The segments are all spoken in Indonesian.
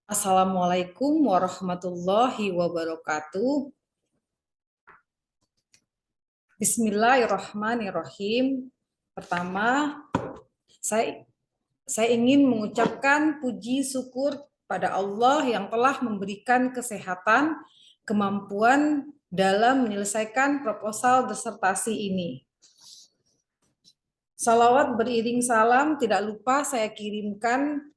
Assalamualaikum warahmatullahi wabarakatuh. Bismillahirrahmanirrahim. Pertama, saya ingin mengucapkan puji syukur pada Allah yang telah memberikan kesehatan, kemampuan dalam menyelesaikan proposal disertasi ini. Salawat beriring salam tidak lupa saya kirimkan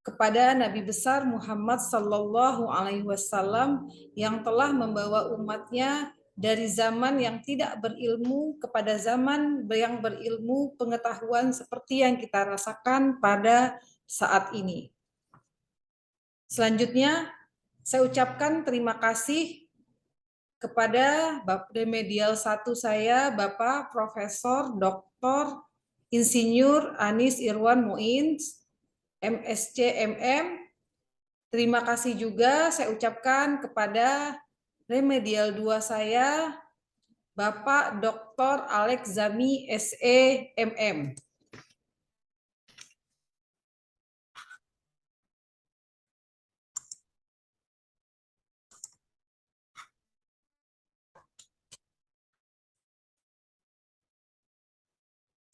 kepada Nabi besar Muhammad Sallallahu Alaihi Wasallam yang telah membawa umatnya dari zaman yang tidak berilmu kepada zaman yang berilmu pengetahuan seperti yang kita rasakan pada saat ini. Selanjutnya, saya ucapkan terima kasih kepada Bapak Remedial 1 saya, Bapak Profesor Dr. Insinyur Anis Irwan Muins, MSc MM. Terima kasih juga saya ucapkan kepada Remedial 2 saya, Bapak Dr. Alex Zami SE MM.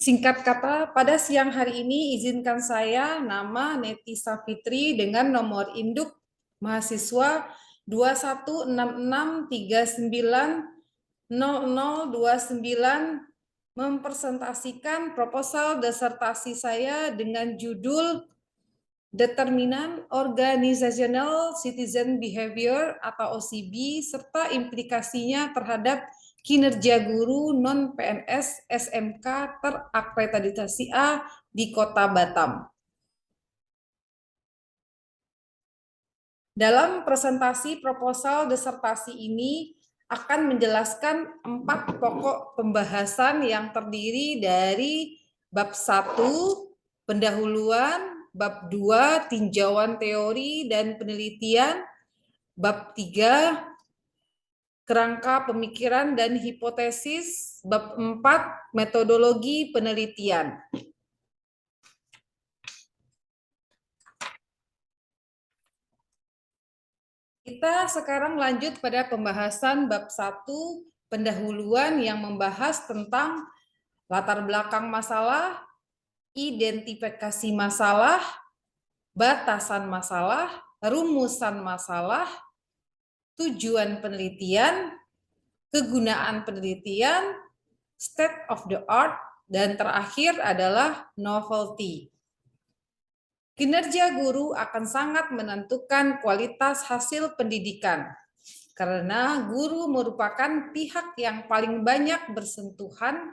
Singkat kata, pada siang hari ini izinkan saya nama Neti Safitri dengan nomor induk mahasiswa 2166390029 mempresentasikan proposal disertasi saya dengan judul Determinan Organizational Citizen Behavior atau OCB serta implikasinya terhadap kinerja guru non-PNS SMK terakreditasi A di Kota Batam. Dalam presentasi proposal disertasi ini akan menjelaskan 4 pokok pembahasan yang terdiri dari bab 1, pendahuluan, bab 2, tinjauan teori dan penelitian, bab 3, kerangka pemikiran dan hipotesis, bab 4, metodologi penelitian. Kita sekarang lanjut pada pembahasan bab 1, pendahuluan yang membahas tentang latar belakang masalah, identifikasi masalah, batasan masalah, rumusan masalah, tujuan penelitian, kegunaan penelitian, state of the art, dan terakhir adalah novelty. Kinerja guru akan sangat menentukan kualitas hasil pendidikan, karena guru merupakan pihak yang paling banyak bersentuhan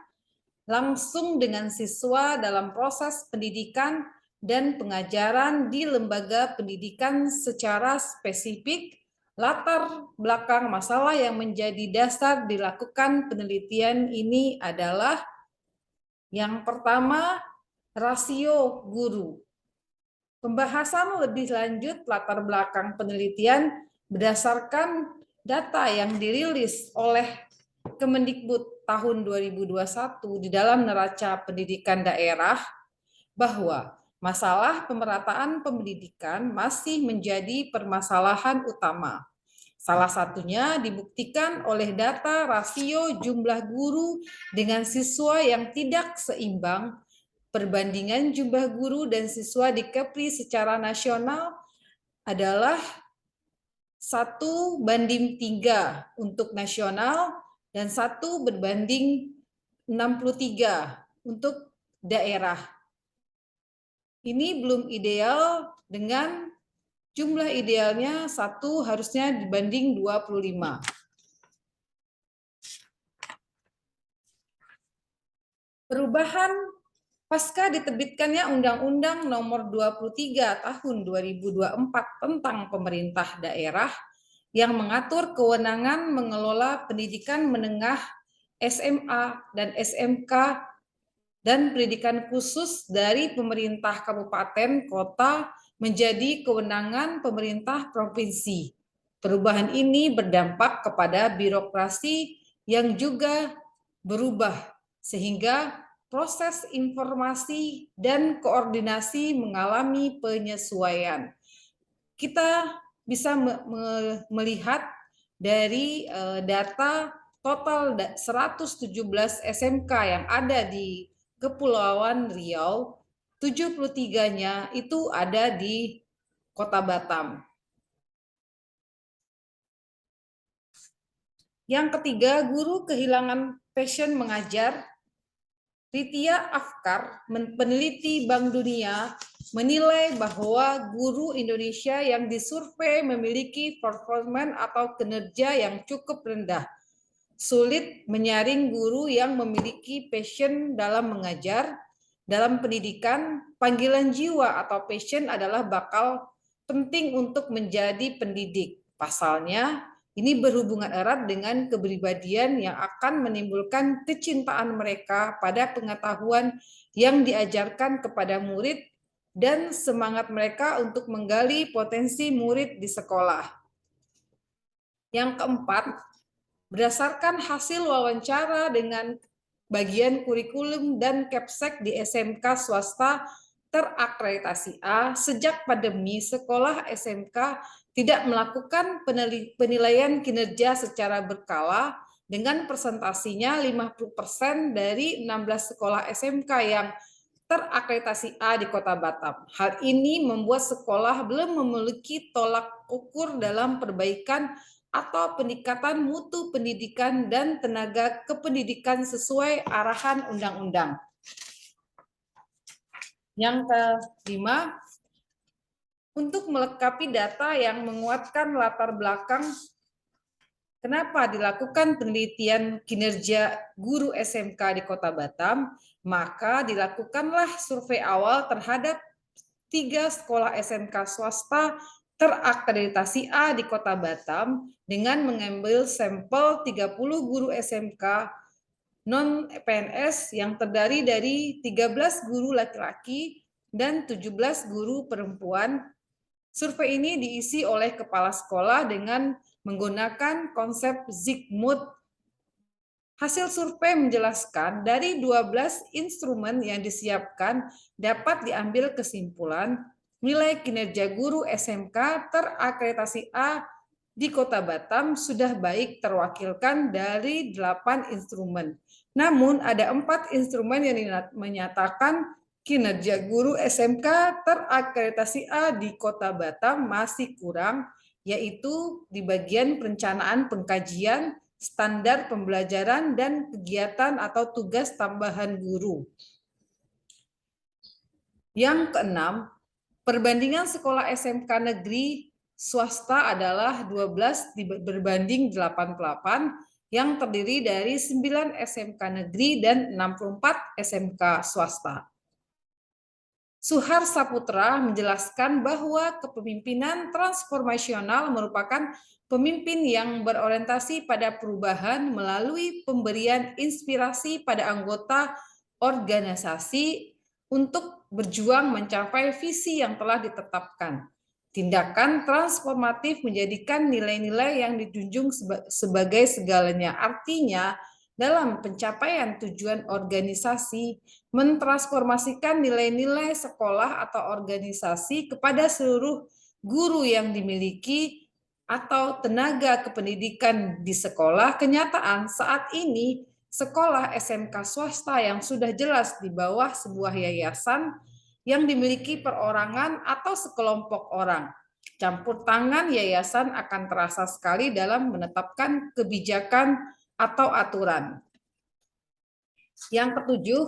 langsung dengan siswa dalam proses pendidikan dan pengajaran di lembaga pendidikan secara spesifik. Latar belakang masalah yang menjadi dasar dilakukan penelitian ini adalah yang pertama, rasio guru. Pembahasan lebih lanjut latar belakang penelitian berdasarkan data yang dirilis oleh Kemendikbud tahun 2021 di dalam neraca pendidikan daerah bahwa masalah pemerataan pendidikan masih menjadi permasalahan utama. Salah satunya dibuktikan oleh data rasio jumlah guru dengan siswa yang tidak seimbang. Perbandingan jumlah guru dan siswa di Kepri secara nasional adalah 1:3 untuk nasional dan 1:63 untuk daerah. Ini belum ideal, dengan jumlah idealnya 1 harusnya dibanding 25. Perubahan pasca diterbitkannya Undang-Undang Nomor 23 Tahun 2024 tentang pemerintah daerah yang mengatur kewenangan mengelola pendidikan menengah SMA dan SMK dan pendidikan khusus dari pemerintah kabupaten kota menjadi kewenangan pemerintah provinsi. Perubahan ini berdampak kepada birokrasi yang juga berubah, sehingga proses informasi dan koordinasi mengalami penyesuaian. kita bisa melihat dari data total 117 SMK yang ada di Kepulauan Riau, 73-nya itu ada di Kota Batam. Yang ketiga, guru kehilangan passion mengajar. Ritya Afkar, peneliti Bank Dunia, menilai bahwa guru Indonesia yang disurvei memiliki performa atau kinerja yang cukup rendah. Sulit menyaring guru yang memiliki passion dalam mengajar. Dalam pendidikan, panggilan jiwa atau passion adalah bakal penting untuk menjadi pendidik. Pasalnya, ini berhubungan erat dengan kepribadian yang akan menimbulkan kecintaan mereka pada pengetahuan yang diajarkan kepada murid dan semangat mereka untuk menggali potensi murid di sekolah. Yang keempat, berdasarkan hasil wawancara dengan bagian kurikulum dan Kepsek di SMK swasta terakreditasi A, sejak pandemi sekolah SMK tidak melakukan penilaian kinerja secara berkala dengan presentasinya 50% dari 16 sekolah SMK yang terakreditasi A di Kota Batam. Hal ini membuat sekolah belum memiliki tolak ukur dalam perbaikan atau peningkatan mutu pendidikan dan tenaga kependidikan sesuai arahan undang-undang. Yang kelima, untuk melengkapi data yang menguatkan latar belakang kenapa dilakukan penelitian kinerja guru SMK di Kota Batam, maka dilakukanlah survei awal terhadap 3 sekolah SMK swasta terakreditasi A di Kota Batam dengan mengambil sampel 30 guru SMK non-PNS yang terdiri dari 13 guru laki-laki dan 17 guru perempuan. Survei ini diisi oleh kepala sekolah dengan menggunakan konsep Zigmund. Hasil survei menjelaskan dari 12 instrumen yang disiapkan dapat diambil kesimpulan nilai kinerja guru SMK terakreditasi A di Kota Batam sudah baik terwakilkan dari 8 instrumen. Namun ada 4 instrumen yang menyatakan kinerja guru SMK terakreditasi A di Kota Batam masih kurang, yaitu di bagian perencanaan pengkajian, standar pembelajaran, dan kegiatan atau tugas tambahan guru. Yang keenam, perbandingan sekolah SMK negeri swasta adalah 12 berbanding 88 yang terdiri dari 9 SMK negeri dan 64 SMK swasta. Suhar Saputra menjelaskan bahwa kepemimpinan transformasional merupakan pemimpin yang berorientasi pada perubahan melalui pemberian inspirasi pada anggota organisasi untuk berjuang mencapai visi yang telah ditetapkan. Tindakan transformatif menjadikan nilai-nilai yang dijunjung sebagai segalanya. Artinya, dalam pencapaian tujuan organisasi, mentransformasikan nilai-nilai sekolah atau organisasi kepada seluruh guru yang dimiliki atau tenaga kependidikan di sekolah. Kenyataan saat ini, sekolah SMK swasta yang sudah jelas di bawah sebuah yayasan yang dimiliki perorangan atau sekelompok orang. Campur tangan yayasan akan terasa sekali dalam menetapkan kebijakan atau aturan. Yang ketujuh,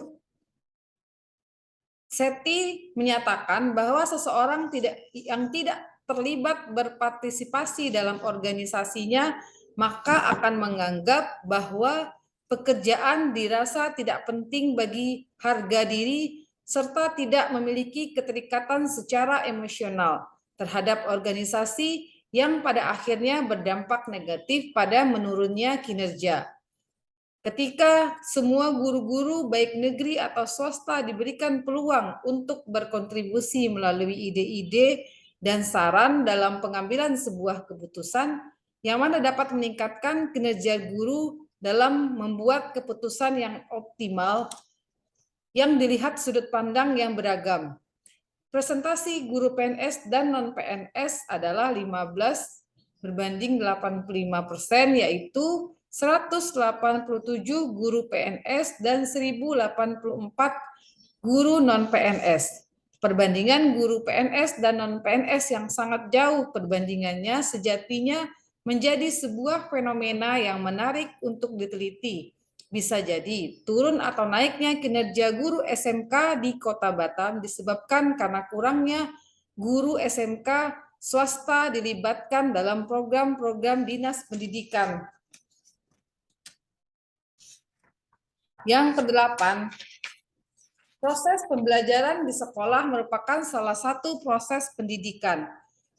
Seti menyatakan bahwa seseorang yang tidak terlibat berpartisipasi dalam organisasinya maka akan menganggap bahwa pekerjaan dirasa tidak penting bagi harga diri serta tidak memiliki keterikatan secara emosional terhadap organisasi yang pada akhirnya berdampak negatif pada menurunnya kinerja. Ketika semua guru-guru baik negeri atau swasta diberikan peluang untuk berkontribusi melalui ide-ide dan saran dalam pengambilan sebuah keputusan yang mana dapat meningkatkan kinerja guru dalam membuat keputusan yang optimal yang dilihat sudut pandang yang beragam. Presentasi guru PNS dan non-PNS adalah 15 berbanding 85%, yaitu 187 guru PNS dan 1084 guru non-PNS. Perbandingan guru PNS dan non-PNS yang sangat jauh perbandingannya sejatinya menjadi sebuah fenomena yang menarik untuk diteliti. Bisa jadi turun atau naiknya kinerja guru SMK di Kota Batam disebabkan karena kurangnya guru SMK swasta dilibatkan dalam program-program dinas pendidikan. Yang kedelapan, proses pembelajaran di sekolah merupakan salah satu proses pendidikan.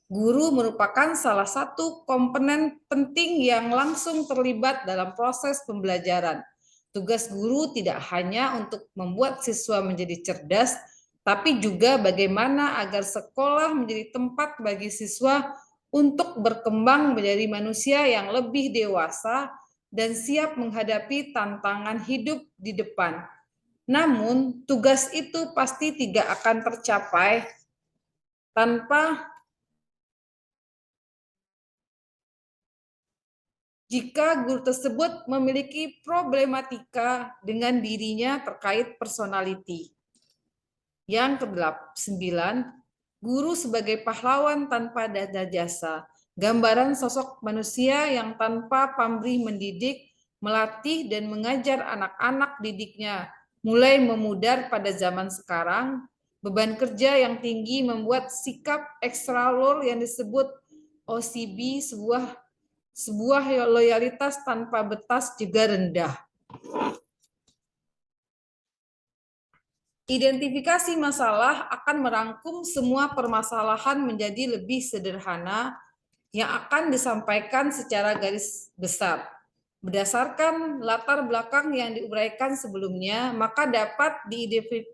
Guru merupakan salah satu komponen penting yang langsung terlibat dalam proses pembelajaran. Tugas guru tidak hanya untuk membuat siswa menjadi cerdas, tapi juga bagaimana agar sekolah menjadi tempat bagi siswa untuk berkembang menjadi manusia yang lebih dewasa dan siap menghadapi tantangan hidup di depan. Namun, tugas itu pasti tidak akan tercapai tanpa jika guru tersebut memiliki problematika dengan dirinya terkait personality. Yang ke-9, guru sebagai pahlawan tanpa dada jasa. Gambaran sosok manusia yang tanpa pamrih mendidik, melatih, dan mengajar anak-anak didiknya mulai memudar pada zaman sekarang. Beban kerja yang tinggi membuat sikap ekstralor yang disebut OCB sebuah loyalitas tanpa batas juga rendah. Identifikasi masalah akan merangkum semua permasalahan menjadi lebih sederhana yang akan disampaikan secara garis besar. Berdasarkan latar belakang yang diuraikan sebelumnya, maka dapat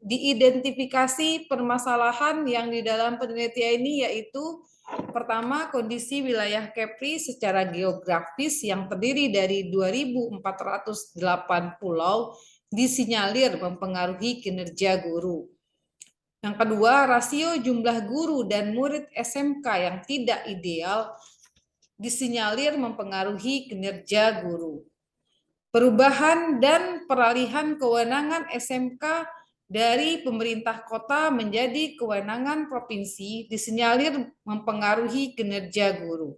diidentifikasi permasalahan yang di dalam penelitian ini, yaitu pertama, kondisi wilayah Kepri secara geografis yang terdiri dari 2.408 pulau disinyalir mempengaruhi kinerja guru. Yang kedua, rasio jumlah guru dan murid SMK yang tidak ideal disinyalir mempengaruhi kinerja guru. Perubahan dan peralihan kewenangan SMK dari pemerintah kota menjadi kewenangan provinsi disinyalir mempengaruhi kinerja guru.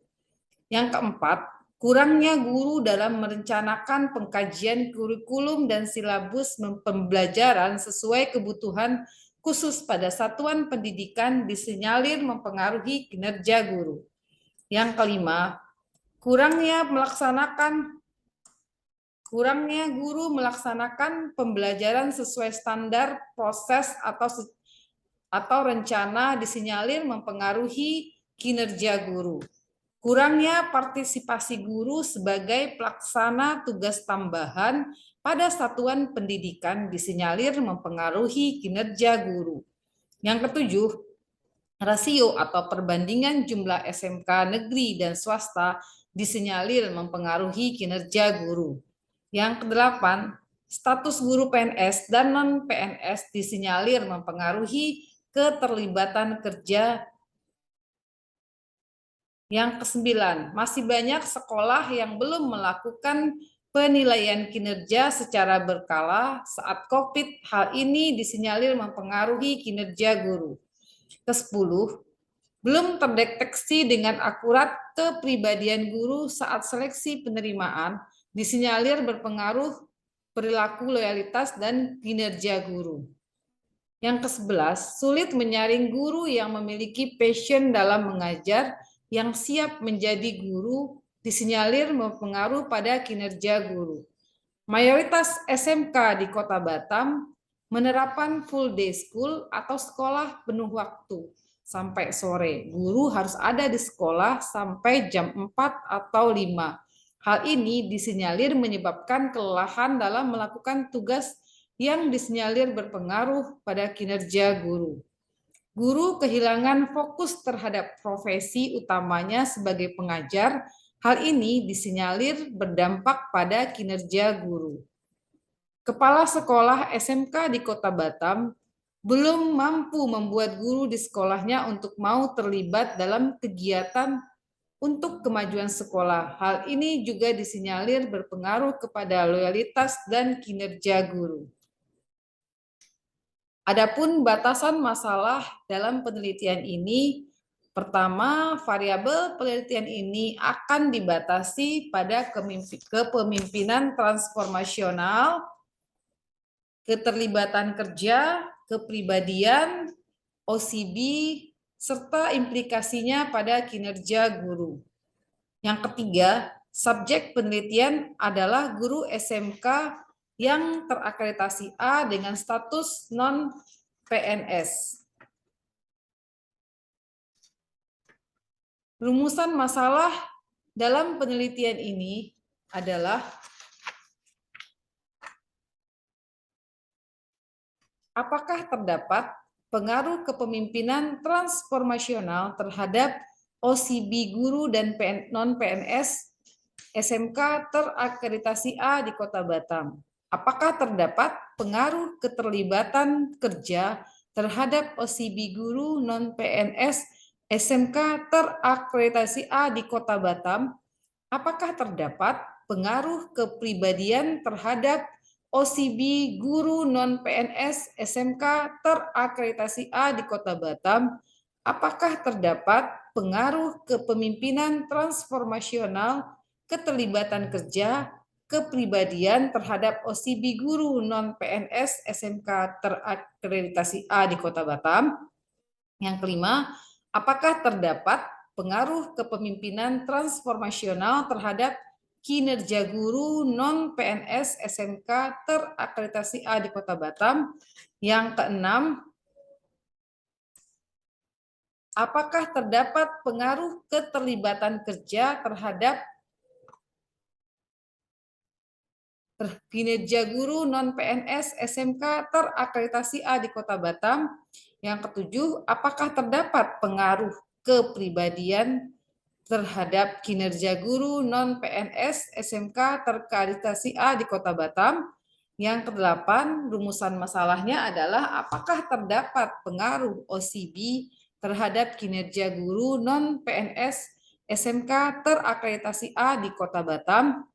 Yang keempat, kurangnya guru dalam merencanakan pengkajian kurikulum dan silabus pembelajaran sesuai kebutuhan khusus pada satuan pendidikan disinyalir mempengaruhi kinerja guru. Yang kelima, kurangnya guru melaksanakan pembelajaran sesuai standar proses atau rencana disinyalir mempengaruhi kinerja guru. Kurangnya partisipasi guru sebagai pelaksana tugas tambahan pada satuan pendidikan disinyalir mempengaruhi kinerja guru. Yang ketujuh, rasio atau perbandingan jumlah SMK negeri dan swasta disinyalir mempengaruhi kinerja guru. Yang kedelapan, status guru PNS dan non-PNS disinyalir mempengaruhi keterlibatan kerja. Yang kesembilan, masih banyak sekolah yang belum melakukan penilaian kinerja secara berkala saat COVID. Hal ini disinyalir mempengaruhi kinerja guru. Ke-10, belum terdeteksi dengan akurat kepribadian guru saat seleksi penerimaan, disinyalir berpengaruh perilaku loyalitas dan kinerja guru. Yang ke-11, sulit menyaring guru yang memiliki passion dalam mengajar, yang siap menjadi guru, disinyalir berpengaruh pada kinerja guru. Mayoritas SMK di Kota Batam menerapkan full day school atau sekolah penuh waktu sampai sore. Guru harus ada di sekolah sampai jam 4 atau 5. Hal ini disinyalir menyebabkan kelelahan dalam melakukan tugas yang disinyalir berpengaruh pada kinerja guru. Guru kehilangan fokus terhadap profesi utamanya sebagai pengajar. Hal ini disinyalir berdampak pada kinerja guru. Kepala sekolah SMK di Kota Batam belum mampu membuat guru di sekolahnya untuk mau terlibat dalam kegiatan untuk kemajuan sekolah. Hal ini juga disinyalir berpengaruh kepada loyalitas dan kinerja guru. Adapun batasan masalah dalam penelitian ini, pertama, variabel penelitian ini akan dibatasi pada kepemimpinan transformasional, keterlibatan kerja, kepribadian, OCB, serta implikasinya pada kinerja guru. Yang ketiga, subjek penelitian adalah guru SMK yang terakreditasi A dengan status non-PNS. Rumusan masalah dalam penelitian ini adalah apakah terdapat pengaruh kepemimpinan transformasional terhadap OCB guru dan non-PNS SMK terakreditasi A di Kota Batam? Apakah terdapat pengaruh keterlibatan kerja terhadap OCB guru non-PNS SMK terakreditasi A di Kota Batam? Apakah terdapat pengaruh kepribadian terhadap OCB guru non-PNS SMK terakreditasi A di Kota Batam? Apakah terdapat pengaruh kepemimpinan transformasional, keterlibatan kerja, kepribadian terhadap OCB guru non-PNS SMK terakreditasi A di Kota Batam? Yang kelima, apakah terdapat pengaruh kepemimpinan transformasional terhadap kinerja guru non-PNS SMK terakreditasi A di Kota Batam? Yang keenam, apakah terdapat pengaruh keterlibatan kerja terhadap kinerja guru non-PNS SMK terakreditasi A di Kota Batam? Yang ketujuh, apakah terdapat pengaruh kepribadian terhadap kinerja guru non-PNS SMK terakreditasi A di Kota Batam? Yang kedelapan, rumusan masalahnya adalah apakah terdapat pengaruh OCB terhadap kinerja guru non-PNS SMK terakreditasi A di Kota Batam?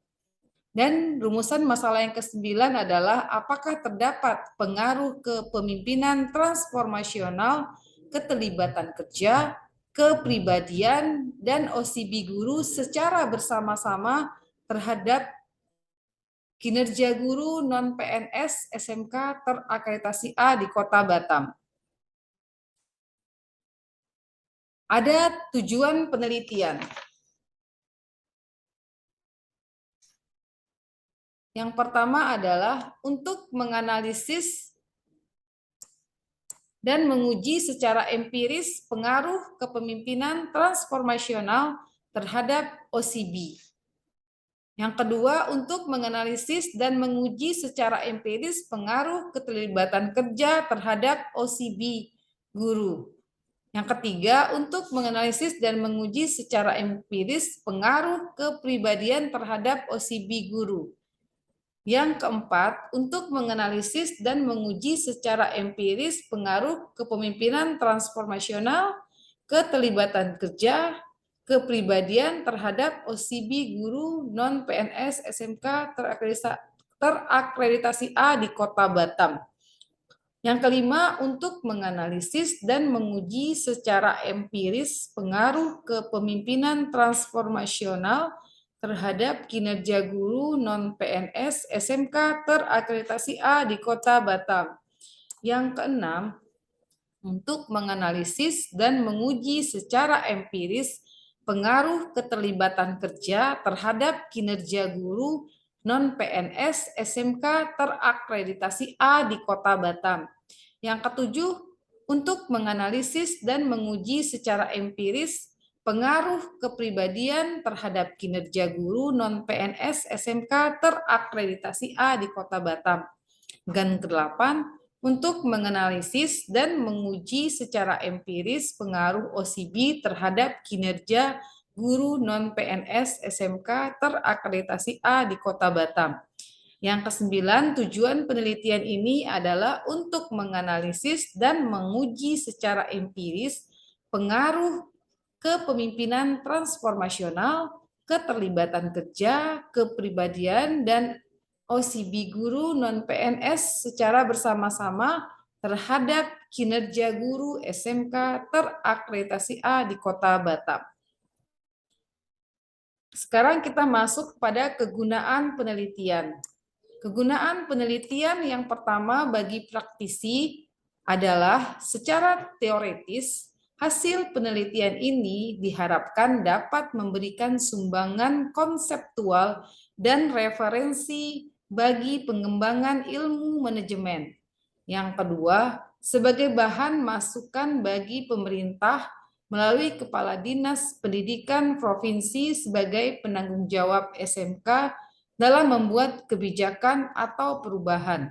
Dan rumusan masalah yang ke-9 adalah apakah terdapat pengaruh kepemimpinan transformasional, keterlibatan kerja, kepribadian, dan OCB guru secara bersama-sama terhadap kinerja guru non-PNS SMK terakreditasi A di Kota Batam. Ada tujuan penelitian. Yang pertama adalah untuk menganalisis dan menguji secara empiris pengaruh kepemimpinan transformasional terhadap OCB. Yang kedua, untuk menganalisis dan menguji secara empiris pengaruh keterlibatan kerja terhadap OCB guru. Yang ketiga, untuk menganalisis dan menguji secara empiris pengaruh kepribadian terhadap OCB guru. Yang keempat, untuk menganalisis dan menguji secara empiris pengaruh kepemimpinan transformasional, keterlibatan kerja, kepribadian terhadap OCB guru non-PNS SMK terakreditasi A di Kota Batam. Yang kelima, untuk menganalisis dan menguji secara empiris pengaruh kepemimpinan transformasional terhadap kinerja guru non-PNS SMK terakreditasi A di Kota Batam. Yang keenam, untuk menganalisis dan menguji secara empiris pengaruh keterlibatan kerja terhadap kinerja guru non-PNS SMK terakreditasi A di Kota Batam. Yang ketujuh, untuk menganalisis dan menguji secara empiris pengaruh kepribadian terhadap kinerja guru non-PNS SMK terakreditasi A di Kota Batam. Dan kedelapan, untuk menganalisis dan menguji secara empiris pengaruh OCB terhadap kinerja guru non-PNS SMK terakreditasi A di Kota Batam. Yang kesembilan, tujuan penelitian ini adalah untuk menganalisis dan menguji secara empiris pengaruh kepemimpinan transformasional, keterlibatan kerja, kepribadian, dan OCB guru non-PNS secara bersama-sama terhadap kinerja guru SMK terakreditasi A di Kota Batam. Sekarang kita masuk pada kegunaan penelitian. Kegunaan penelitian yang pertama bagi praktisi adalah secara teoritis, hasil penelitian ini diharapkan dapat memberikan sumbangan konseptual dan referensi bagi pengembangan ilmu manajemen. Yang kedua, sebagai bahan masukan bagi pemerintah melalui Kepala Dinas Pendidikan Provinsi sebagai penanggung jawab SMK dalam membuat kebijakan atau perubahan.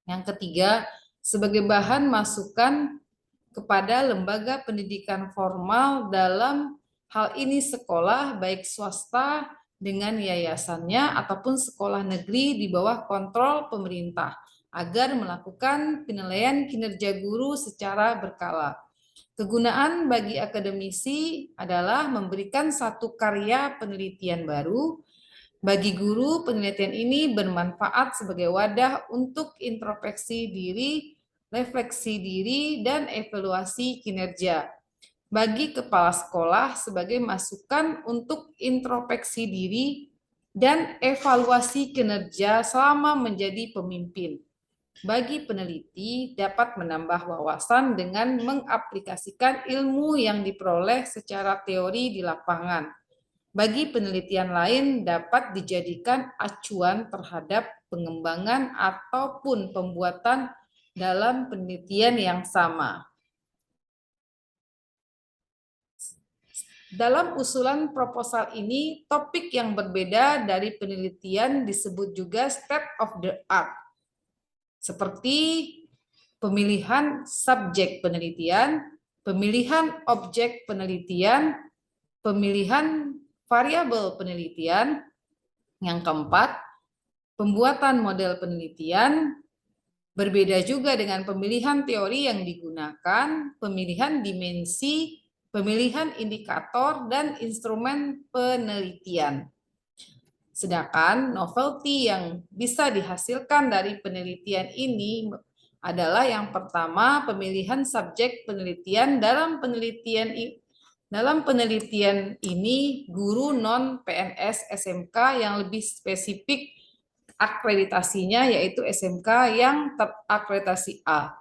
Yang ketiga, sebagai bahan masukan kepada lembaga pendidikan formal dalam hal ini sekolah baik swasta dengan yayasannya ataupun sekolah negeri di bawah kontrol pemerintah agar melakukan penilaian kinerja guru secara berkala. Kegunaan bagi akademisi adalah memberikan satu karya penelitian baru. Bagi guru, penelitian ini bermanfaat sebagai wadah untuk introspeksi diri, refleksi diri, dan evaluasi kinerja. Bagi kepala sekolah sebagai masukan untuk introspeksi diri dan evaluasi kinerja selama menjadi pemimpin. Bagi peneliti dapat menambah wawasan dengan mengaplikasikan ilmu yang diperoleh secara teori di lapangan. Bagi penelitian lain dapat dijadikan acuan terhadap pengembangan ataupun pembuatan dalam penelitian yang sama. Dalam usulan proposal ini, topik yang berbeda dari penelitian disebut juga state of the art, seperti pemilihan subjek penelitian, pemilihan objek penelitian, pemilihan variabel penelitian. Yang keempat, pembuatan model penelitian. Berbeda juga dengan pemilihan teori yang digunakan, pemilihan dimensi, pemilihan indikator, dan instrumen penelitian. Sedangkan novelty yang bisa dihasilkan dari penelitian ini adalah yang pertama, pemilihan subjek penelitian. Dalam penelitian ini, guru non-PNS SMK yang lebih spesifik akreditasinya yaitu SMK yang terakreditasi A.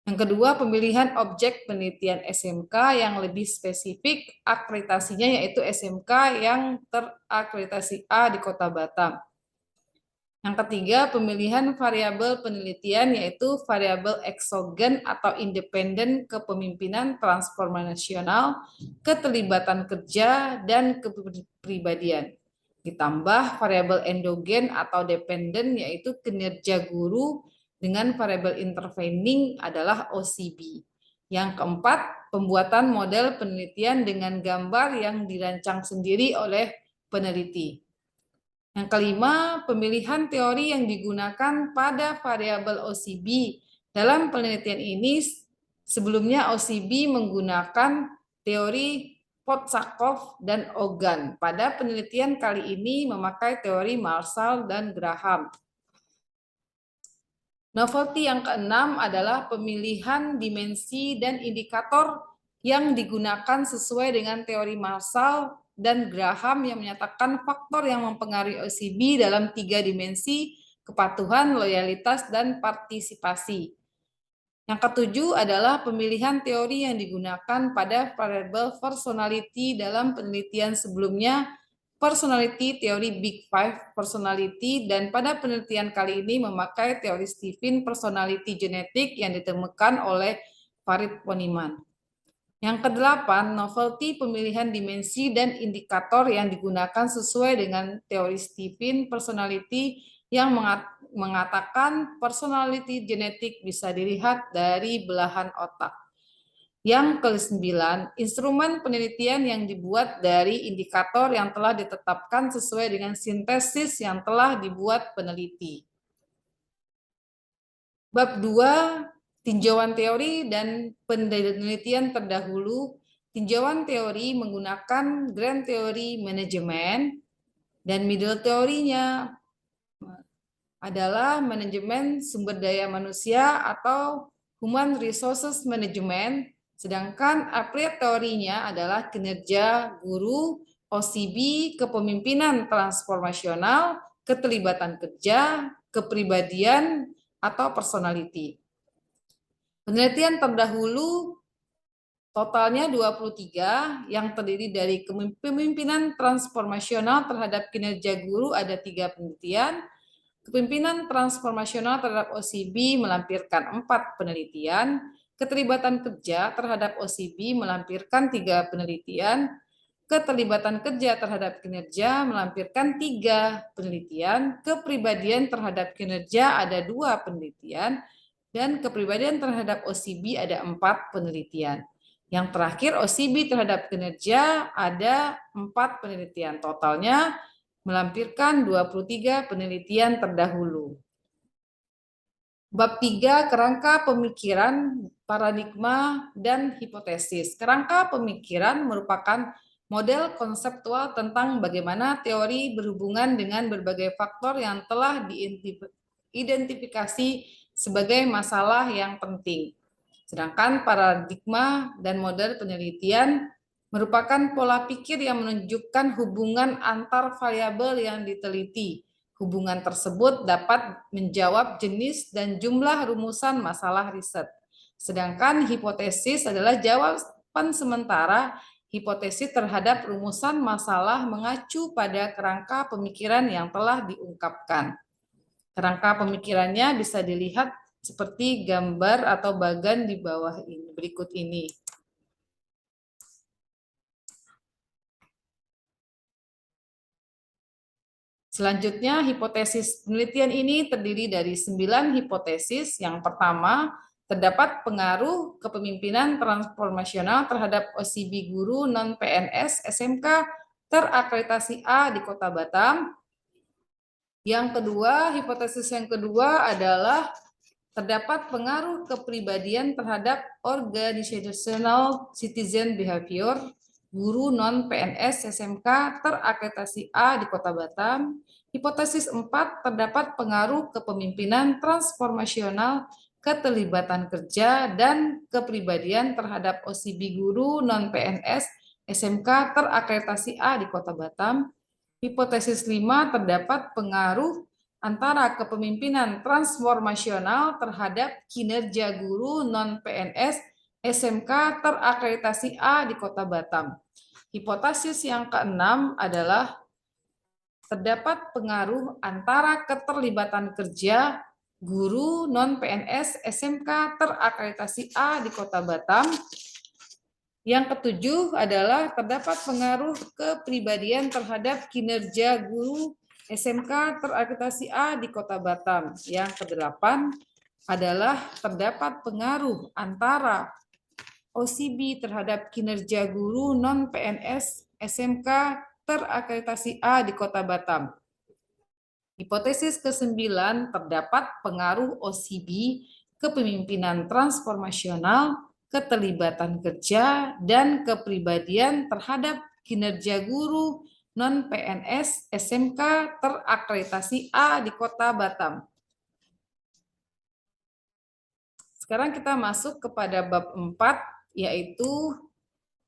Yang kedua, pemilihan objek penelitian SMK yang lebih spesifik akreditasinya yaitu SMK yang terakreditasi A di Kota Batam. Yang ketiga, pemilihan variabel penelitian yaitu variabel eksogen atau independen kepemimpinan transformasional, keterlibatan kerja, dan kepribadian. Ditambah variabel endogen atau dependen yaitu kinerja guru dengan variabel intervening adalah OCB. Yang keempat, pembuatan model penelitian dengan gambar yang dirancang sendiri oleh peneliti. Yang kelima, pemilihan teori yang digunakan pada variabel OCB. Dalam penelitian ini, sebelumnya OCB menggunakan teori Potsakov dan Ogan. Pada penelitian kali ini memakai teori Marshall dan Graham. Novelty yang keenam adalah pemilihan dimensi dan indikator yang digunakan sesuai dengan teori Marshall dan Graham yang menyatakan faktor yang mempengaruhi OCB dalam 3 dimensi, kepatuhan, loyalitas, dan partisipasi. Yang ketujuh adalah pemilihan teori yang digunakan pada variabel personality dalam penelitian sebelumnya, personality teori Big Five personality, dan pada penelitian kali ini memakai teori Stephen personality genetik yang ditemukan oleh Farid Poniman. Yang kedelapan, novelty pemilihan dimensi dan indikator yang digunakan sesuai dengan teori Stephen personality yang mengatakan personality genetik bisa dilihat dari belahan otak. Yang ke-9, instrumen penelitian yang dibuat dari indikator yang telah ditetapkan sesuai dengan sintesis yang telah dibuat peneliti. Bab 2, tinjauan teori dan penelitian terdahulu. Tinjauan teori menggunakan grand theory management dan middle teorinya adalah manajemen sumber daya manusia atau human resources management, sedangkan applied teorinya adalah kinerja guru, OCB, kepemimpinan transformasional, keterlibatan kerja, kepribadian, atau personality. Penelitian terdahulu totalnya 23 yang terdiri dari kepemimpinan transformasional terhadap kinerja guru ada 3 penelitian, kepemimpinan transformasional terhadap OCB melampirkan 4 penelitian, keterlibatan kerja terhadap OCB melampirkan 3 penelitian, keterlibatan kerja terhadap kinerja melampirkan 3 penelitian, kepribadian terhadap kinerja ada 2 penelitian, dan kepribadian terhadap OCB ada 4 penelitian. Yang terakhir OCB terhadap kinerja ada 4 penelitian. Totalnya melampirkan 23 penelitian terdahulu. Bab 3, kerangka pemikiran, paradigma, dan hipotesis. Kerangka pemikiran merupakan model konseptual tentang bagaimana teori berhubungan dengan berbagai faktor yang telah diidentifikasi sebagai masalah yang penting. Sedangkan paradigma dan model penelitian merupakan pola pikir yang menunjukkan hubungan antar variabel yang diteliti. Hubungan tersebut dapat menjawab jenis dan jumlah rumusan masalah riset. Sedangkan hipotesis adalah jawaban sementara hipotesis terhadap rumusan masalah mengacu pada kerangka pemikiran yang telah diungkapkan. Kerangka pemikirannya bisa dilihat seperti gambar atau bagan di bawah ini, berikut ini. Selanjutnya, hipotesis penelitian ini terdiri dari 9 hipotesis. Yang pertama, terdapat pengaruh kepemimpinan transformasional terhadap OCB guru non-PNS SMK terakreditasi A di Kota Batam. Yang kedua, hipotesis yang kedua adalah terdapat pengaruh kepribadian terhadap organizational citizen behavior guru non-PNS SMK terakreditasi A di Kota Batam. Hipotesis 4, terdapat pengaruh kepemimpinan transformasional, keterlibatan kerja, dan kepribadian terhadap OCB guru non-PNS SMK terakreditasi A di Kota Batam. Hipotesis 5, terdapat pengaruh antara kepemimpinan transformasional terhadap kinerja guru non-PNS SMK terakreditasi A di Kota Batam. Hipotesis yang keenam adalah terdapat pengaruh antara keterlibatan kerja guru non-PNS SMK terakreditasi A di Kota Batam. Yang ketujuh adalah terdapat pengaruh kepribadian terhadap kinerja guru SMK terakreditasi A di Kota Batam. Yang kedelapan adalah terdapat pengaruh antara OCB terhadap kinerja guru non-PNS SMK terakreditasi A di Kota Batam. Hipotesis ke-9, terdapat pengaruh OCB kepemimpinan transformasional, keterlibatan kerja, dan kepribadian terhadap kinerja guru non-PNS SMK terakreditasi A di Kota Batam. Sekarang kita masuk kepada bab 4, yaitu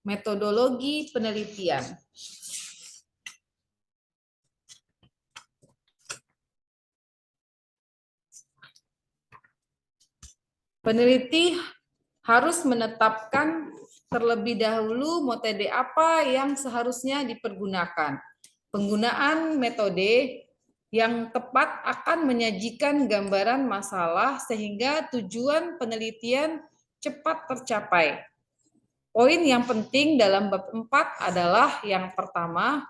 metodologi penelitian. Peneliti harus menetapkan terlebih dahulu metode apa yang seharusnya dipergunakan. Penggunaan metode yang tepat akan menyajikan gambaran masalah sehingga tujuan penelitian cepat tercapai. Poin yang penting dalam bab 4 adalah yang pertama,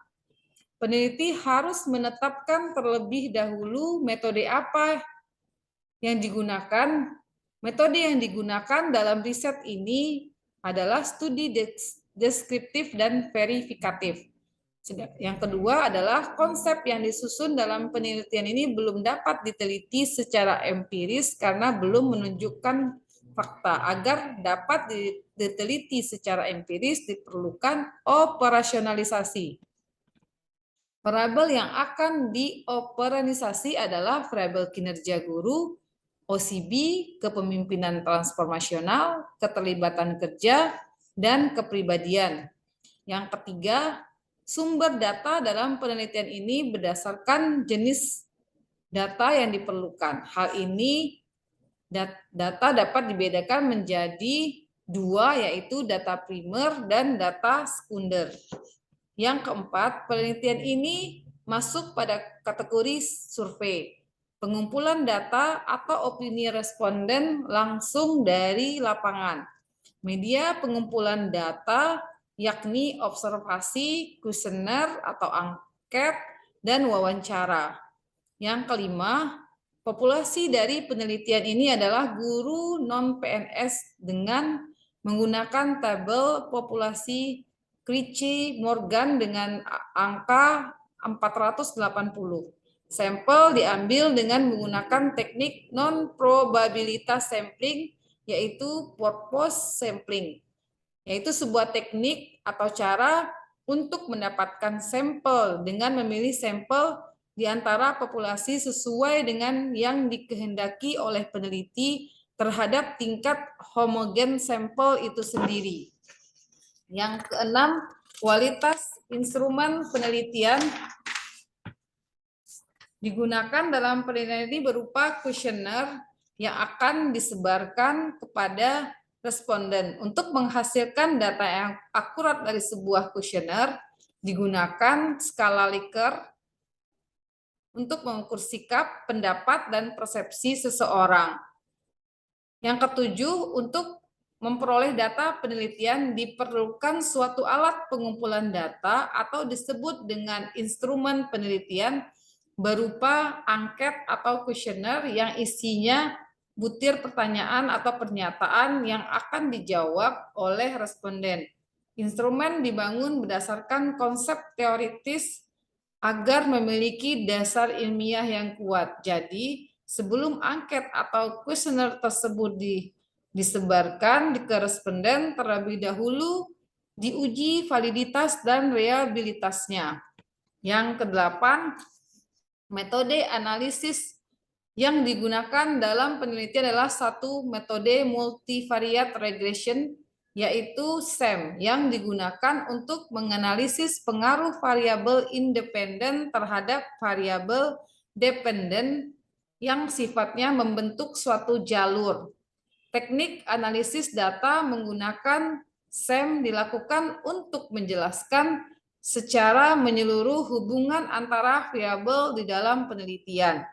peneliti harus menetapkan terlebih dahulu metode apa yang digunakan. Metode yang digunakan dalam riset ini adalah studi deskriptif dan verifikatif. Yang kedua adalah konsep yang disusun dalam penelitian ini belum dapat diteliti secara empiris karena belum menunjukkan fakta. Agar dapat diteliti secara empiris diperlukan operasionalisasi. Variabel yang akan dioperanisasi adalah variabel kinerja guru, OCB, kepemimpinan transformasional, keterlibatan kerja, dan kepribadian. Yang ketiga, sumber data dalam penelitian ini berdasarkan jenis data yang diperlukan. Hal ini data dapat dibedakan menjadi dua, yaitu data primer dan data sekunder. Yang keempat, penelitian ini masuk pada kategori survei, pengumpulan data atau opini responden langsung dari lapangan. Media pengumpulan data yakni observasi, kuesioner atau angket, dan wawancara. Yang kelima, populasi dari penelitian ini adalah guru non-PNS dengan menggunakan tabel populasi Cauchy-Morgan dengan angka 480. Sampel diambil dengan menggunakan teknik non-probabilitas sampling, yaitu purpose sampling, yaitu sebuah teknik atau cara untuk mendapatkan sampel dengan memilih sampel di antara populasi sesuai dengan yang dikehendaki oleh peneliti terhadap tingkat homogen sampel itu sendiri. Yang keenam, kualitas instrumen penelitian digunakan dalam penelitian ini berupa kuesioner yang akan disebarkan kepada responden. Untuk menghasilkan data yang akurat dari sebuah kuesioner, digunakan skala Likert untuk mengukur sikap, pendapat, dan persepsi seseorang. Yang ketujuh, untuk memperoleh data penelitian diperlukan suatu alat pengumpulan data atau disebut dengan instrumen penelitian berupa angket atau kuesioner yang isinya butir pertanyaan atau pernyataan yang akan dijawab oleh responden. Instrumen dibangun berdasarkan konsep teoritis agar memiliki dasar ilmiah yang kuat. Jadi, sebelum angket atau kuesioner tersebut disebarkan ke responden, terlebih dahulu diuji validitas dan reliabilitasnya. Yang kedelapan, metode analisis yang digunakan dalam penelitian adalah satu metode multivariate regression, yaitu SEM, yang digunakan untuk menganalisis pengaruh variabel independen terhadap variabel dependen yang sifatnya membentuk suatu jalur. Teknik analisis data menggunakan SEM dilakukan untuk menjelaskan secara menyeluruh hubungan antara variabel di dalam penelitian.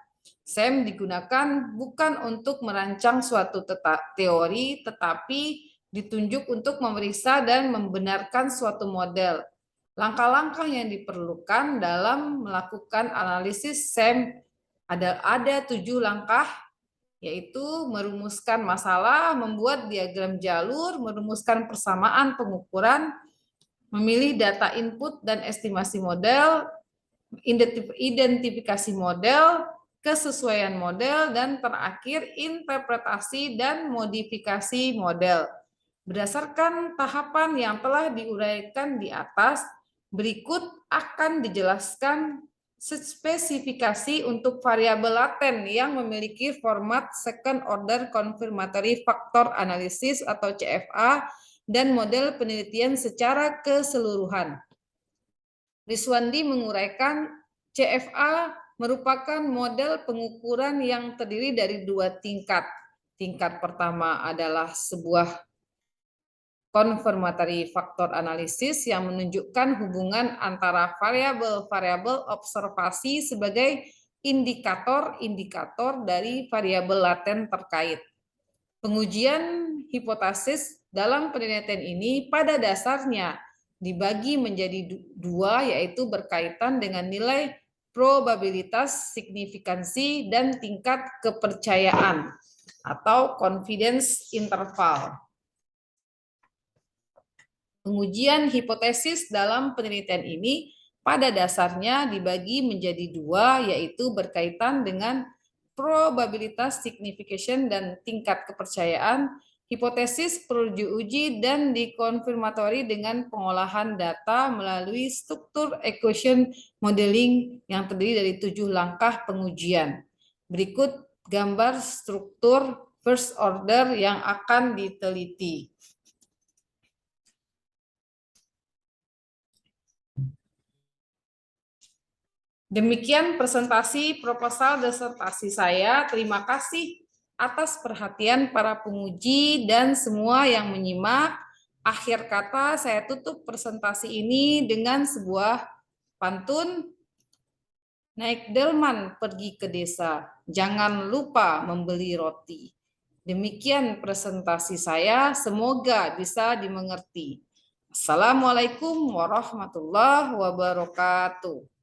SEM digunakan bukan untuk merancang suatu teori, tetapi ditunjuk untuk memeriksa dan membenarkan suatu model. Langkah-langkah yang diperlukan dalam melakukan analisis SEM ada 7 langkah, yaitu merumuskan masalah, membuat diagram jalur, merumuskan persamaan pengukuran, memilih data input dan estimasi model, identifikasi model, kesesuaian model, dan terakhir interpretasi dan modifikasi model. Berdasarkan tahapan yang telah diuraikan di atas, berikut akan dijelaskan spesifikasi untuk variabel laten yang memiliki format second order confirmatory factor analysis atau CFA dan model penelitian secara keseluruhan. Riswandi menguraikan CFA merupakan model pengukuran yang terdiri dari 2 tingkat. Tingkat pertama adalah sebuah confirmatory factor analysis yang menunjukkan hubungan antara variabel-variabel observasi sebagai indikator-indikator dari variabel laten terkait. Pengujian hipotesis dalam penelitian ini pada dasarnya dibagi menjadi 2, yaitu berkaitan dengan nilai probabilitas signifikansi dan tingkat kepercayaan atau confidence interval. Pengujian hipotesis dalam penelitian ini pada dasarnya dibagi menjadi dua, yaitu berkaitan dengan probabilitas signification dan tingkat kepercayaan. Hipotesis perlu diuji dan dikonfirmatori dengan pengolahan data melalui struktur equation modeling yang terdiri dari 7 langkah pengujian. Berikut gambar struktur first order yang akan diteliti. Demikian presentasi proposal disertasi saya. Terima kasih atas perhatian para penguji dan semua yang menyimak. Akhir kata, saya tutup presentasi ini dengan sebuah pantun. Naik delman pergi ke desa, jangan lupa membeli roti. Demikian presentasi saya, semoga bisa dimengerti. Assalamualaikum warahmatullahi wabarakatuh.